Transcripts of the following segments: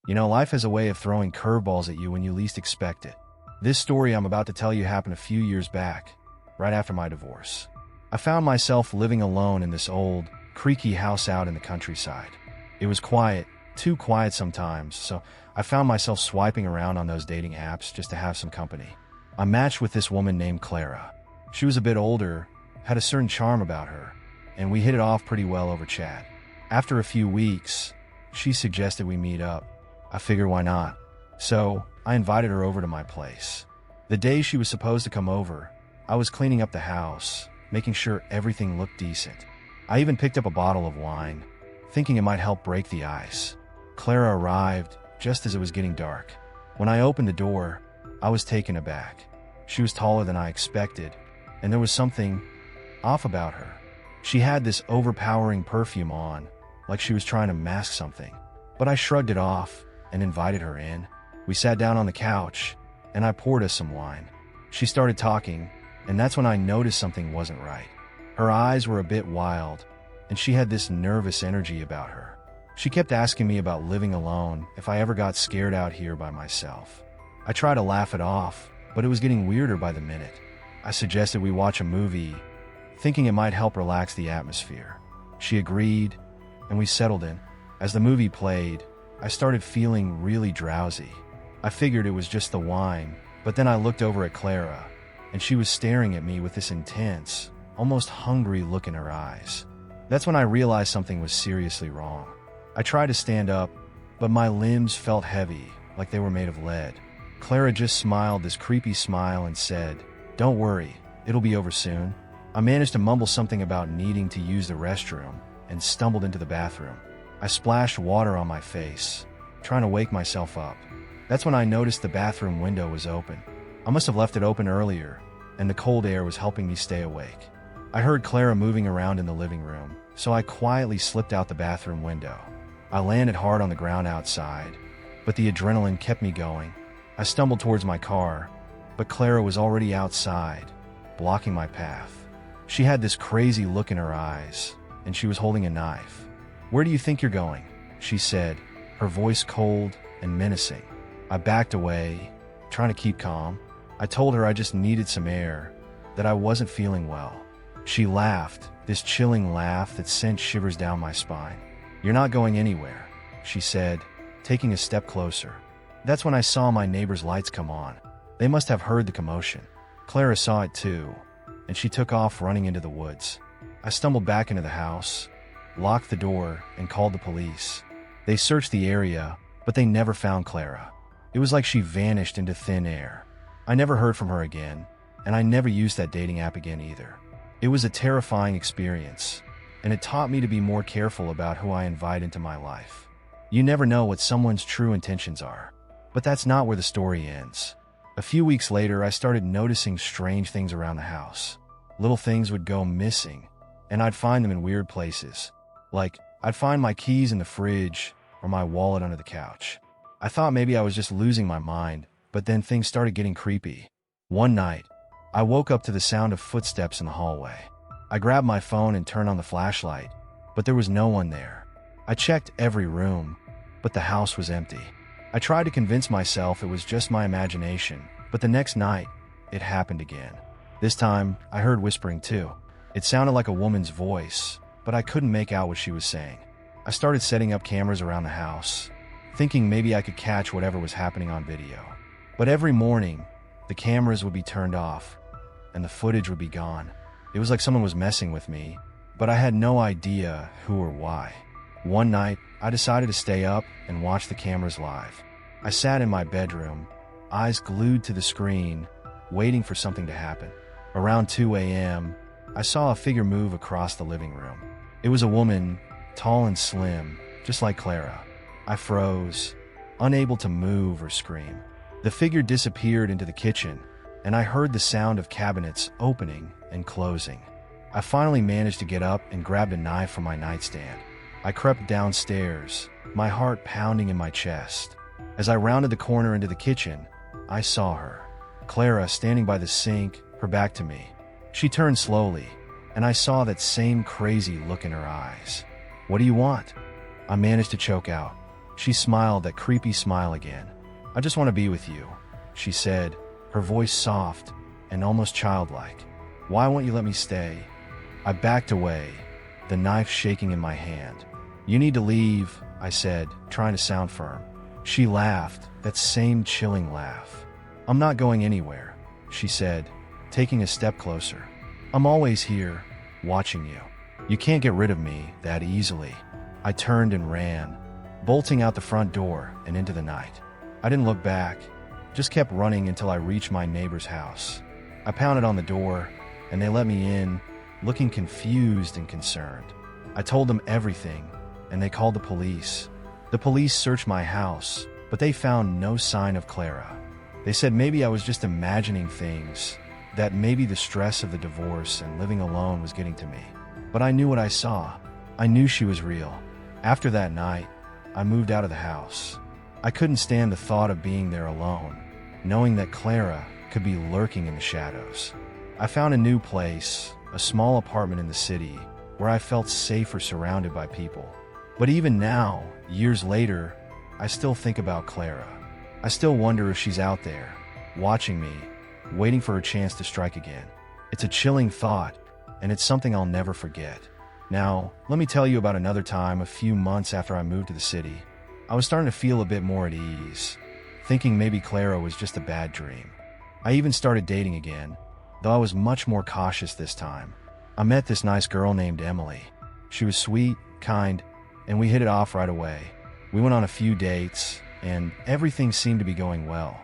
You know, life has a way of throwing curveballs at you when you least expect it. This story I'm about to tell you happened a few years back, right after my divorce. I found myself living alone in this old, creaky house out in the countryside. It was quiet, too quiet sometimes, so I found myself swiping around on those dating apps just to have some company. I matched with this woman named Clara. She was a bit older, had a certain charm about her, and we hit it off pretty well over chat. After a few weeks, she suggested we meet up. I figured why not. So, I invited her over to my place. The day she was supposed to come over, I was cleaning up the house, making sure everything looked decent. I even picked up a bottle of wine, thinking it might help break the ice. Clara arrived just as it was getting dark. When I opened the door, I was taken aback. She was taller than I expected, and there was something off about her. She had this overpowering perfume on, like she was trying to mask something. But I shrugged it off and invited her in. We sat down on the couch, and I poured us some wine. She started talking, and that's when I noticed something wasn't right. Her eyes were a bit wild, and she had this nervous energy about her. She kept asking me about living alone, if I ever got scared out here by myself. I tried to laugh it off, but it was getting weirder by the minute. I suggested we watch a movie, thinking it might help relax the atmosphere. She agreed, and we settled in. As the movie played, I started feeling really drowsy. I figured it was just the wine, but then I looked over at Clara, and she was staring at me with this intense, almost hungry look in her eyes. That's when I realized something was seriously wrong. I tried to stand up, but my limbs felt heavy, like they were made of lead. Clara just smiled this creepy smile and said, "Don't worry, it'll be over soon." I managed to mumble something about needing to use the restroom and stumbled into the bathroom. I splashed water on my face, trying to wake myself up. That's when I noticed the bathroom window was open. I must have left it open earlier, and the cold air was helping me stay awake. I heard Clara moving around in the living room, so I quietly slipped out the bathroom window. I landed hard on the ground outside, but the adrenaline kept me going. I stumbled towards my car, but Clara was already outside, blocking my path. She had this crazy look in her eyes, and she was holding a knife. "Where do you think you're going?" she said, her voice cold and menacing. I backed away, trying to keep calm. I told her I just needed some air, that I wasn't feeling well. She laughed, this chilling laugh that sent shivers down my spine. "You're not going anywhere," she said, taking a step closer. That's when I saw my neighbor's lights come on. They must have heard the commotion. Clara saw it too, and she took off running into the woods. I stumbled back into the house, locked the door, and called the police. They searched the area, but they never found Clara. It was like she vanished into thin air. I never heard from her again, and I never used that dating app again either. It was a terrifying experience, and it taught me to be more careful about who I invite into my life. You never know what someone's true intentions are. But that's not where the story ends. A few weeks later, I started noticing strange things around the house. Little things would go missing, and I'd find them in weird places. Like, I'd find my keys in the fridge or my wallet under the couch. I thought maybe I was just losing my mind, but then things started getting creepy. One night, I woke up to the sound of footsteps in the hallway. I grabbed my phone and turned on the flashlight, but there was no one there. I checked every room, but the house was empty. I tried to convince myself it was just my imagination, but the next night, it happened again. This time, I heard whispering too. It sounded like a woman's voice, but I couldn't make out what she was saying. I started setting up cameras around the house, thinking maybe I could catch whatever was happening on video. But every morning, the cameras would be turned off, and the footage would be gone. It was like someone was messing with me, but I had no idea who or why. One night, I decided to stay up and watch the cameras live. I sat in my bedroom, eyes glued to the screen, waiting for something to happen. Around 2 a.m., I saw a figure move across the living room. It was a woman, tall and slim, just like Clara. I froze, unable to move or scream. The figure disappeared into the kitchen, and I heard the sound of cabinets opening and closing. I finally managed to get up and grabbed a knife from my nightstand. I crept downstairs, my heart pounding in my chest. As I rounded the corner into the kitchen, I saw her. Clara standing by the sink, her back to me. She turned slowly, and I saw that same crazy look in her eyes. "What do you want?" I managed to choke out. She smiled that creepy smile again. "I just want to be with you," she said, her voice soft and almost childlike. "Why won't you let me stay?" I backed away, the knife shaking in my hand. "You need to leave," I said, trying to sound firm. She laughed, that same chilling laugh. "I'm not going anywhere," she said, taking a step closer. "I'm always here, watching you. You can't get rid of me that easily." I turned and ran, bolting out the front door and into the night. I didn't look back, just kept running until I reached my neighbor's house. I pounded on the door, and they let me in, looking confused and concerned. I told them everything, and they called the police. The police searched my house, but they found no sign of Clara. They said maybe I was just imagining things, that maybe the stress of the divorce and living alone was getting to me. But I knew what I saw. I knew she was real. After that night, I moved out of the house. I couldn't stand the thought of being there alone, knowing that Clara could be lurking in the shadows. I found a new place, a small apartment in the city, where I felt safer surrounded by people. But even now, years later, I still think about Clara. I still wonder if she's out there, watching me, waiting for her chance to strike again. It's a chilling thought, and it's something I'll never forget. Now, let me tell you about another time a few months after I moved to the city. I was starting to feel a bit more at ease, thinking maybe Clara was just a bad dream. I even started dating again, though I was much more cautious this time. I met this nice girl named Emily. She was sweet, kind, and we hit it off right away. We went on a few dates, and everything seemed to be going well.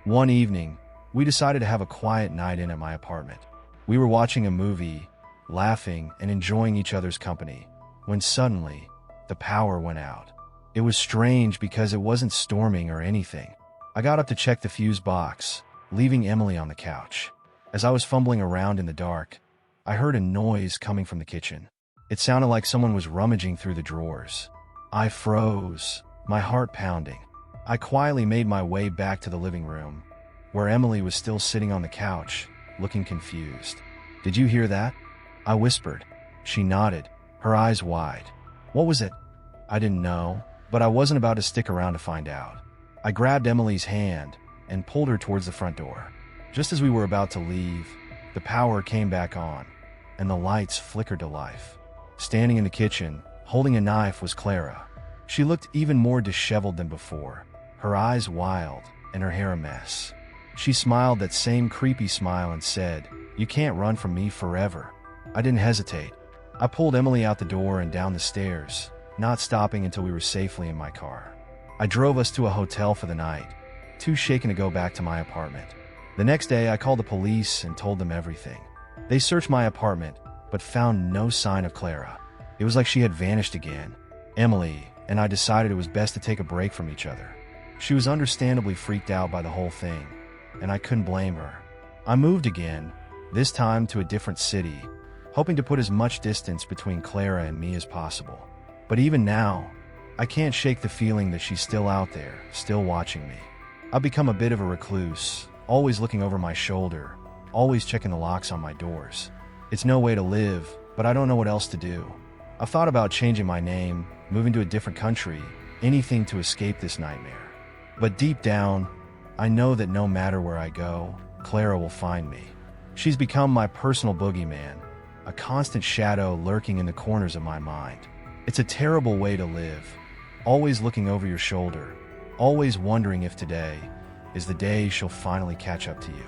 One evening, we decided to have a quiet night in at my apartment. We were watching a movie, laughing and enjoying each other's company, when suddenly, the power went out. It was strange because it wasn't storming or anything. I got up to check the fuse box, leaving Emily on the couch. As I was fumbling around in the dark, I heard a noise coming from the kitchen. It sounded like someone was rummaging through the drawers. I froze, my heart pounding. I quietly made my way back to the living room, where Emily was still sitting on the couch, looking confused. "Did you hear that?" I whispered. She nodded, her eyes wide. "What was it?" I didn't know, but I wasn't about to stick around to find out. I grabbed Emily's hand and pulled her towards the front door. Just as we were about to leave, the power came back on, and the lights flickered to life. Standing in the kitchen, holding a knife, was Clara. She looked even more disheveled than before, her eyes wild and her hair a mess. She smiled that same creepy smile and said, "You can't run from me forever." I didn't hesitate. I pulled Emily out the door and down the stairs, not stopping until we were safely in my car. I drove us to a hotel for the night, too shaken to go back to my apartment. The next day, I called the police and told them everything. They searched my apartment, but found no sign of Clara. It was like she had vanished again. Emily and I decided it was best to take a break from each other. She was understandably freaked out by the whole thing, and I couldn't blame her. I moved again, this time to a different city, hoping to put as much distance between Clara and me as possible. But even now, I can't shake the feeling that she's still out there, still watching me. I've become a bit of a recluse, always looking over my shoulder, always checking the locks on my doors. It's no way to live, but I don't know what else to do. I've thought about changing my name, moving to a different country, anything to escape this nightmare. But deep down, I know that no matter where I go, Clara will find me. She's become my personal boogeyman, a constant shadow lurking in the corners of my mind. It's a terrible way to live, always looking over your shoulder, always wondering if today is the day she'll finally catch up to you.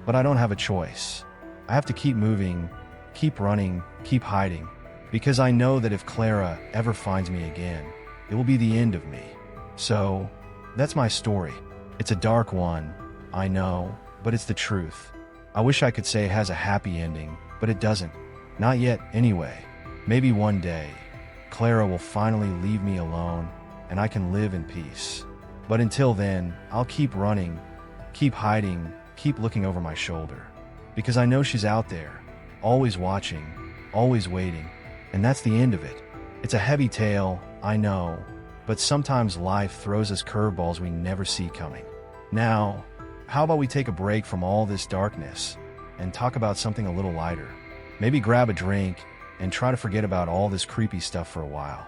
But I don't have a choice. I have to keep moving, keep running, keep hiding, because I know that if Clara ever finds me again, it will be the end of me. So, that's my story. It's a dark one, I know, but it's the truth. I wish I could say it has a happy ending, but it doesn't. Not yet, anyway. Maybe one day, Clara will finally leave me alone, and I can live in peace. But until then, I'll keep running, keep hiding, keep looking over my shoulder. Because I know she's out there, always watching, always waiting, and that's the end of it. It's a heavy tale, I know, but sometimes life throws us curveballs we never see coming. Now, how about we take a break from all this darkness and talk about something a little lighter? Maybe grab a drink and try to forget about all this creepy stuff for a while.